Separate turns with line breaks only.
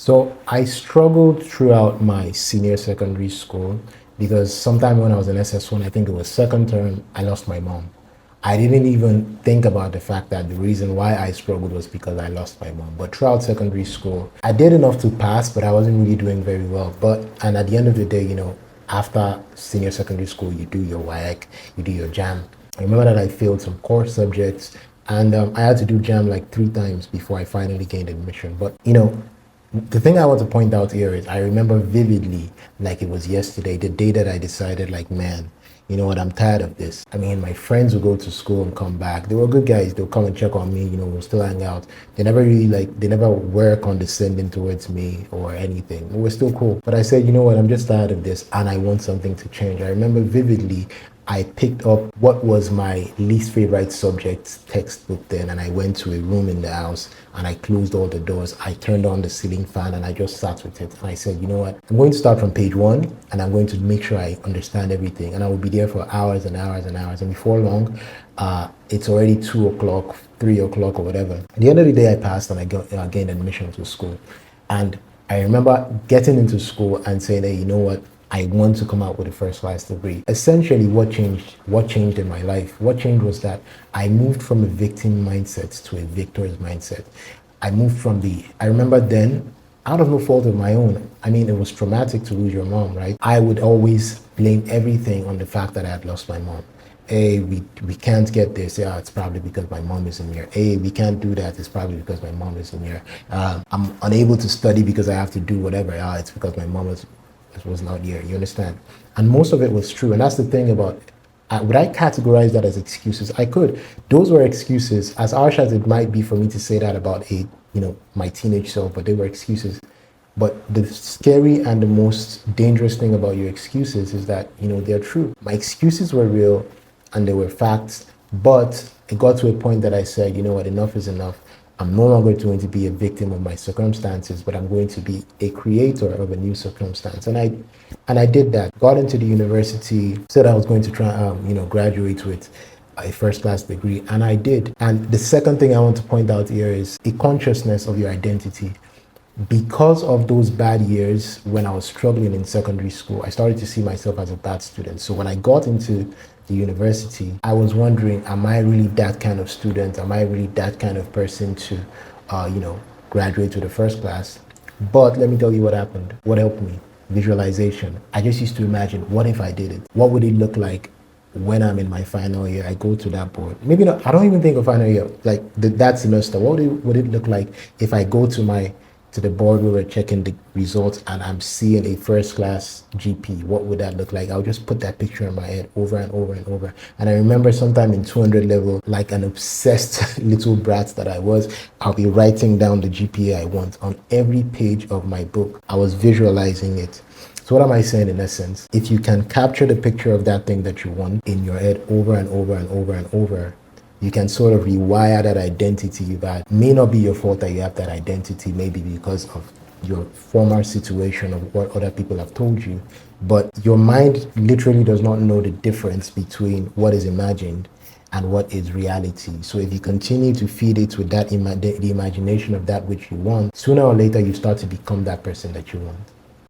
So I struggled throughout my senior secondary school because sometime when I was in SS1, I think it was second term, I lost my mom. I didn't even think about the fact that the reason why I struggled was because I lost my mom. But throughout secondary school, I did enough to pass, but I wasn't really doing very well. And at the end of the day, after senior secondary school, you do your WAEC, you do your JAM. I remember that I failed some core subjects, and I had to do JAM like 3 times before I finally gained admission. But the thing I want to point out here is I remember vividly, like it was yesterday, the day that I decided, like, man, you know what, I'm tired of this. I mean, my friends would go to school and come back. They were good guys. They'll come and check on me, we'll still hang out. They never really, they never were condescending towards me or anything. It was still cool. But I said, you know what, I'm just tired of this and I want something to change. I remember vividly, I picked up what was my least favorite subject textbook then, and I went to a room in the house and I closed all the doors. I turned on the ceiling fan and I just sat with it. And I said, you know what, I'm going to start from page 1 and I'm going to make sure I understand everything. And I will be there for hours and hours and hours. And before long, it's already 2 o'clock, 3 o'clock or whatever. At the end of the day, I passed and I gained admission to school. And I remember getting into school and saying, hey, you know what? I want to come out with a first class degree. Essentially, what changed in my life? What changed was that I moved from a victim mindset to a victor's mindset. I remember then, out of no fault of my own, I mean, it was traumatic to lose your mom, right? I would always blame everything on the fact that I had lost my mom. Hey, we can't get this. Yeah, it's probably because my mom isn't here. Hey, we can't do that. It's probably because my mom isn't here. I'm unable to study because I have to do whatever. It's because my mom was not here. You understand? And most of it was true. And that's the thing about, would I categorize that as excuses? I could. Those were excuses, as harsh as it might be for me to say that about my teenage self, but they were excuses. But the scary and the most dangerous thing about your excuses is that, they're true. My excuses were real and they were facts, but it got to a point that I said, you know what, enough is enough. I'm no longer going to be a victim of my circumstances, but I'm going to be a creator of a new circumstance. And I did that. Got into the university, said I was going to try, graduate with a first class degree, and I did. And the second thing I want to point out here is a consciousness of your identity. Because of those bad years when I was struggling in secondary school, I started to see myself as a bad student. So when I got into the university, I was wondering, am I really that kind of student? Am I really that kind of person to, graduate with a first class? But let me tell you what happened. What helped me? Visualization. I just used to imagine, what if I did it? What would it look like when I'm in my final year? I go to that board. Maybe not, I don't even think of final year, like that semester. What would it look like if I go to the board where we're checking the results and I'm seeing a first class GP? What would that look like? I'll just put that picture in my head over and over and over. And I remember sometime in 200 level, like an obsessed little brat that I was, I'll be writing down the GPA I want on every page of my book. I was visualizing it. So what am I saying in essence? If you can capture the picture of that thing that you want in your head over and over and over and over, you can sort of rewire that identity you've had. It may not be your fault that you have that identity, maybe because of your former situation of what other people have told you, but your mind literally does not know the difference between what is imagined and what is reality. So if you continue to feed it with that the imagination of that which you want, sooner or later you start to become that person that you want.